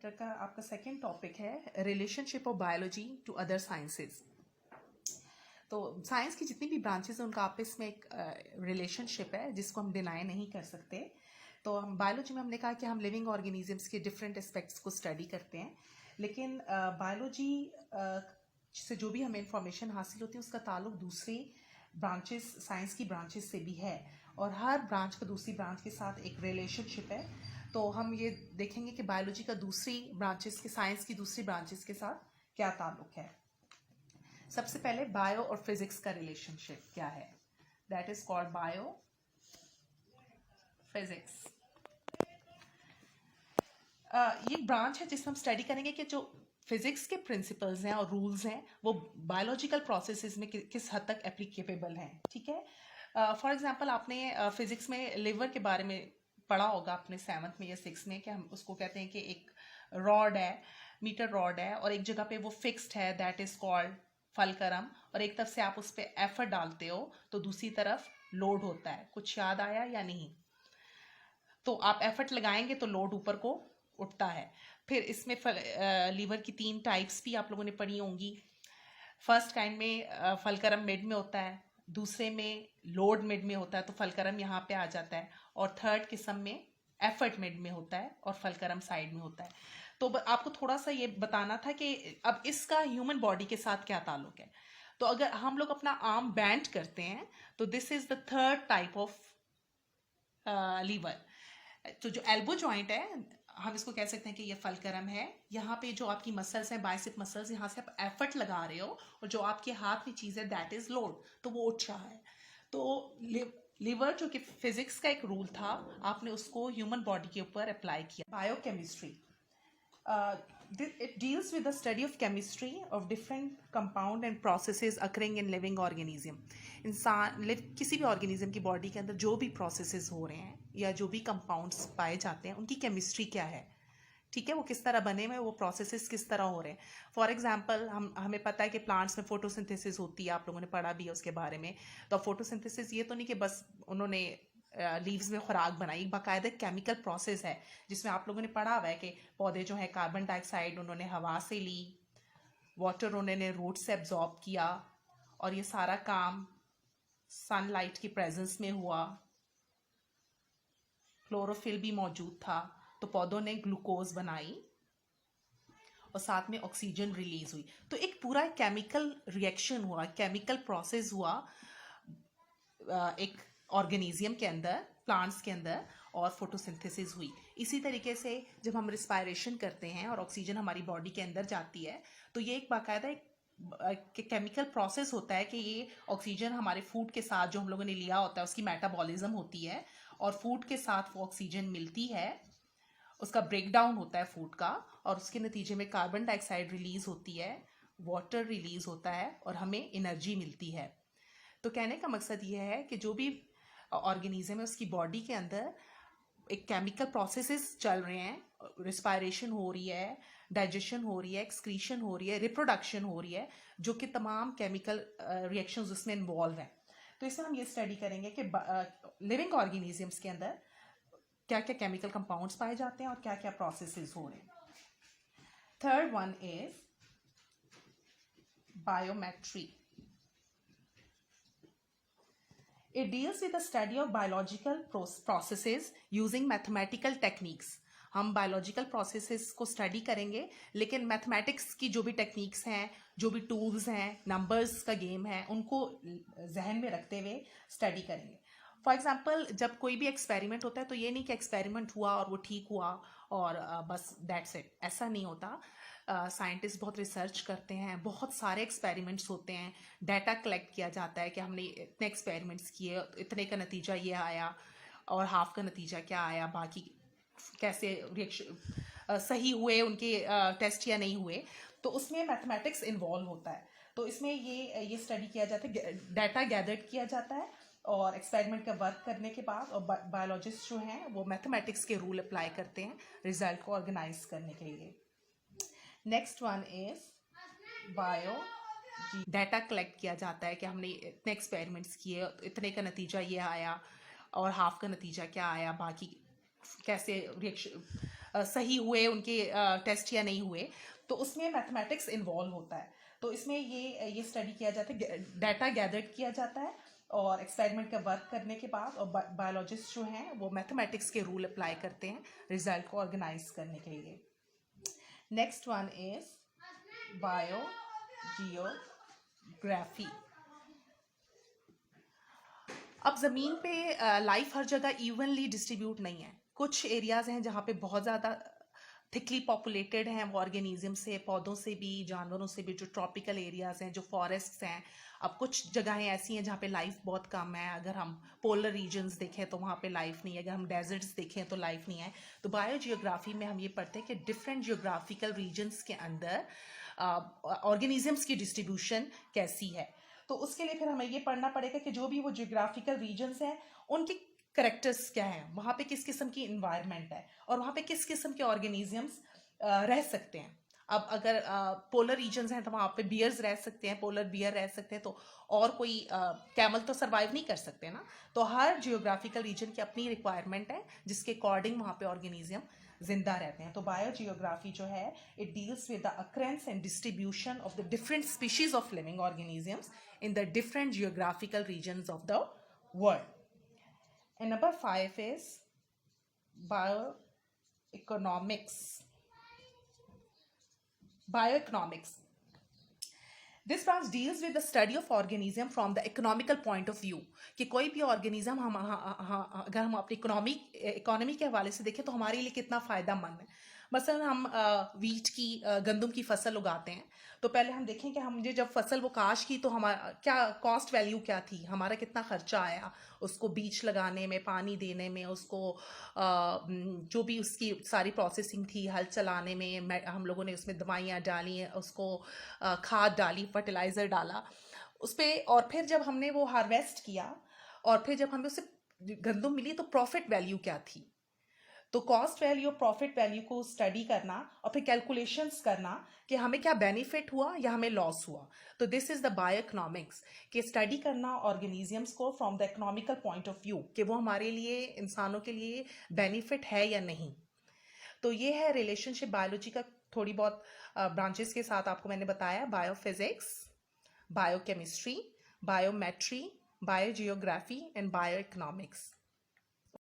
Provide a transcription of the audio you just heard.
Chapter का आपका second topic है relationship of biology to other sciences. तो साइंस की जितनी भी ब्रांचेस हैं उनका आपस में एक रिलेशनशिप है जिसको हम डिनाई नहीं कर सकते। तो हम बायोलॉजी में हमने कहा कि हम लिविंग ऑर्गेनिजम्स के डिफरेंट एस्पेक्ट्स को स्टडी करते हैं, लेकिन बायोलॉजी से जो भी हमें इंफॉर्मेशन हासिल होती है उसका ताल्लुक दूसरी ब्रांचेस, साइंस की ब्रांचेस से भी है, और हर ब्रांच का दूसरी ब्रांच के साथ एक रिलेशनशिप है। तो हम ये देखेंगे कि बायोलॉजी का दूसरी ब्रांचेस के, साइंस की दूसरी ब्रांचेस के साथ क्या ताल्लुक है। सबसे पहले बायो और फिजिक्स का रिलेशनशिप क्या है, that is called bio physics. ये ब्रांच है जिसमें हम स्टडी करेंगे कि जो फिजिक्स के प्रिंसिपल्स हैं और रूल्स हैं वो बायोलॉजिकल प्रोसेसेस में किस हद तक एप्लीकेबल हैं। ठीक है, फॉर एग्जांपल आपने फिजिक्स में लिवर के बारे में पढ़ा होगा अपने 7th में या 6th में, कि हम उसको कहते हैं कि एक रॉड है, मीटर रॉड है, और एक जगह पे वो फिक्स्ड है, दैट इज कॉल्ड फलकरम, और एक तरफ से आप उस पर एफर्ट डालते हो तो दूसरी तरफ लोड होता है। कुछ याद आया या नहीं? तो आप एफर्ट लगाएंगे तो लोड ऊपर को उठता है। फिर इसमें लीवर की 3 टाइप्स भी आप लोगों ने पढ़ी होंगी। फर्स्ट काइंड में फलकरम मिड में होता है, दूसरे में लोड मिड में होता है तो फलकरम यहाँ पे आ जाता है, और थर्ड किस्म में एफर्ट मिड में होता है और फलकरम साइड में होता है। तो आपको थोड़ा सा ये बताना था कि अब इसका ह्यूमन बॉडी के साथ क्या ताल्लुक है। तो अगर हम लोग अपना आर्म बैंड करते हैं तो this is the third type of lever. तो जो एल्बो जॉइंट है हम इसको कह सकते हैं कि ये फलकरम है। यहाँ पे जो आपकी मसल्स हैं, बाइसेप मसल्स, यहाँ से आप एफर्ट लगा रहे हो और जो आपके हाथ में चीज़ है दैट इज लोड, तो वो उठ रहा है। तो लिवर जो कि फिजिक्स का एक रूल था, आपने उसको ह्यूमन बॉडी के ऊपर अप्लाई किया। Biochemistry, it deals with the study of chemistry of different compound and processes occurring in living organism। किसी भी ऑर्गेनिज्म की बॉडी के अंदर जो भी प्रोसेसेस हो रहे हैं या जो भी कंपाउंड्स पाए जाते हैं उनकी केमिस्ट्री क्या है, ठीक है, वो किस तरह बने हुए, वो प्रोसेसेस किस तरह हो रहे हैं। फॉर एग्जांपल हमें पता है कि प्लांट्स में फोटोसिंथेसिस होती है, आप लोगों ने पढ़ा भी है उसके बारे में। तो फोटोसिंथेसिस ये तो नहीं कि बस उन्होंने लीव्स में खुराक बनाई, बाकायदा केमिकल प्रोसेस है जिसमें आप लोगों ने पढ़ा हुआ है कि पौधे जो है कार्बन डाइऑक्साइड उन्होंने हवा से ली, वाटर उन्होंने रूट से एब्जॉर्ब किया, और ये सारा काम सनलाइट की प्रेजेंस में हुआ। क्लोरोफिल भी मौजूद था, तो पौधों ने ग्लूकोज बनाई और साथ में ऑक्सीजन रिलीज हुई। तो एक पूरा केमिकल रिएक्शन हुआ, केमिकल प्रोसेस हुआ एक ऑर्गेनिज्म के अंदर, प्लांट्स के अंदर, और फोटोसिंथेसिस हुई। इसी तरीके से जब हम रिस्पायरेशन करते हैं और ऑक्सीजन हमारी बॉडी के अंदर जाती है तो ये एक बाकायदा एक केमिकल प्रोसेस होता है कि ये ऑक्सीजन हमारे फूड के साथ जो हम लोगों ने लिया होता है उसकी मेटाबॉलिज्म होती है, और फूड के साथ वो ऑक्सीजन मिलती है, उसका ब्रेक डाउन होता है फूड का, और उसके नतीजे में कार्बन डाइऑक्साइड रिलीज होती है, वाटर रिलीज होता है, और हमें एनर्जी मिलती है। तो कहने का मकसद ये है कि जो भी ऑर्गेनिज्म है उसकी बॉडी के अंदर एक केमिकल प्रोसेसेस चल रहे हैं, रिस्पायरेशन हो रही है, डाइजेशन हो रही है, एक्सक्रीशन हो रही है, रिप्रोडक्शन हो रही है, जो कि तमाम केमिकल रिएक्शंस उसमें इन्वॉल्व हैं। तो इसमें हम ये स्टडी करेंगे कि लिविंग ऑर्गेनिजम्स के अंदर क्या क्या केमिकल कंपाउंड्स पाए जाते हैं और क्या क्या प्रोसेसेस हो रहे हैं। Third one is biometry. It deals with the study of biological processes using mathematical techniques। हम बायोलॉजिकल प्रोसेसेस को स्टडी करेंगे, लेकिन मैथमेटिक्स की जो भी टेक्निक्स हैं, जो भी टूल्स हैं, नंबर्स का गेम है, उनको जहन में रखते हुए स्टडी करेंगे। फॉर एग्जांपल जब कोई भी एक्सपेरिमेंट होता है तो ये नहीं कि एक्सपेरिमेंट हुआ और वो ठीक हुआ और बस दैट्स इट, ऐसा नहीं होता। साइंटिस्ट बहुत रिसर्च करते हैं, बहुत सारे एक्सपेरिमेंट्स होते हैं, डाटा कलेक्ट किया जाता है कि हमने इतने एक्सपेरिमेंट्स किए, इतने का नतीजा ये आया और हाफ का नतीजा क्या आया, बाकी कैसे रिएक्शन सही हुए उनके टेस्ट या नहीं हुए। तो उसमें मैथमेटिक्स इन्वॉल्व होता है। तो इसमें ये स्टडी किया जाता है, डाटा गैदर किया जाता है, और एक्सपेरिमेंट का वर्क करने के बाद और बायोलॉजिस्ट जो हैं वो मैथमेटिक्स के रूल अप्लाई करते हैं रिजल्ट को ऑर्गेनाइज करने के लिए। Next one is bio data collect किया जाता है कि हमने इतने एक्सपेरिमेंट्स किए, इतने का नतीजा ये आया और हाफ का नतीजा क्या आया, बाकी कैसे रिएक्शन सही हुए उनके टेस्ट या नहीं हुए, तो उसमें मैथमेटिक्स इन्वॉल्व होता है। तो इसमें ये स्टडी किया जाता है, डाटा गैदर किया जाता है और एक्सपेरिमेंट का वर्क करने के बाद, और बायोलॉजिस्ट जो हैं वो मैथमेटिक्स के रूल अप्लाई करते हैं रिजल्ट को ऑर्गेनाइज करने के लिए। Next one is biogeography. अब ज़मीन पे लाइफ हर जगह इवनली डिस्ट्रीब्यूट नहीं है। कुछ एरियाज़ हैं जहाँ पे बहुत ज़्यादा थिकली पॉपुलेटेड हैं वो ऑर्गेनिज्म से, पौधों से भी, जानवरों से भी, जो ट्रॉपिकल एरियाज़ हैं, जो फॉरेस्ट्स हैं। अब कुछ जगहें ऐसी हैं जहाँ पे लाइफ बहुत कम है। अगर हम पोलर रीजन्स देखें तो वहाँ पे लाइफ नहीं है, अगर हम डेजर्ट्स देखें तो लाइफ नहीं है। तो बायोजियोग्राफी में हम ये पढ़ते हैं कि डिफरेंट जियोग्राफिकल रीजन्स के अंदर ऑर्गेनिजम्स की डिस्ट्रीब्यूशन कैसी है। तो उसके लिए फिर हमें ये पढ़ना पड़ेगा कि जो भी वो जियोग्राफिकल रीजन्स हैं उनकी करेक्टर्स क्या हैं, वहाँ पे किस किस्म की इन्वायरमेंट है और वहाँ पे किस किस्म के ऑर्गेनिजम्स रह सकते हैं। अब अगर पोलर रीजन्स हैं तो वहाँ पे बियर्स रह सकते हैं, पोलर बियर रह सकते हैं, तो और कोई कैमल तो सर्वाइव नहीं कर सकते ना। तो हर जियोग्राफिकल रीजन की अपनी रिक्वायरमेंट है जिसके अकॉर्डिंग वहाँ पे ऑर्गेनिज्म जिंदा रहते हैं। तो बायोजियोग्राफी जो है it deals with the occurrences and distribution of the different species of living organisms in the different geographical regions of the world. And number 5 is bioeconomics. Bioeconomics. This branch deals with the study of organism from the economical point of view. कि कोई भी organism अगर हम अपनी economy के हवाले से देखें तो हमारे लिए कितना फ़ायदेमंद है। मसलन हम वीट की गंदम की फसल उगाते हैं, तो पहले हम देखें कि हमने जब फसल वो काश की तो हमारा क्या कॉस्ट वैल्यू क्या थी, हमारा कितना खर्चा आया उसको बीज लगाने में, पानी देने में, उसको जो भी उसकी सारी प्रोसेसिंग थी, हल चलाने में, हम लोगों ने उसमें दवाइयाँ डाली, उसको खाद डाली, फर्टिलाइज़र डाला उस पर, और फिर जब हमने वो हार्वेस्ट किया और फिर जब हमें उससे गंदम मिली तो प्रॉफिट वैल्यू क्या थी। तो कॉस्ट वैल्यू और प्रॉफिट वैल्यू को स्टडी करना और फिर कैलकुलेशंस करना कि हमें क्या बेनिफिट हुआ या हमें लॉस हुआ। तो दिस इज द बायोइकोनॉमिक्स, कि स्टडी करना ऑर्गेनिजम्स को from the economical point of view कि वो हमारे लिए, इंसानों के लिए बेनिफिट है या नहीं। तो ये है रिलेशनशिप बायोलॉजी का थोड़ी बहुत ब्रांचेस के साथ आपको मैंने बताया। Biophysics, biochemistry, biometry, biogeography and बायोइकोनॉमिक्स।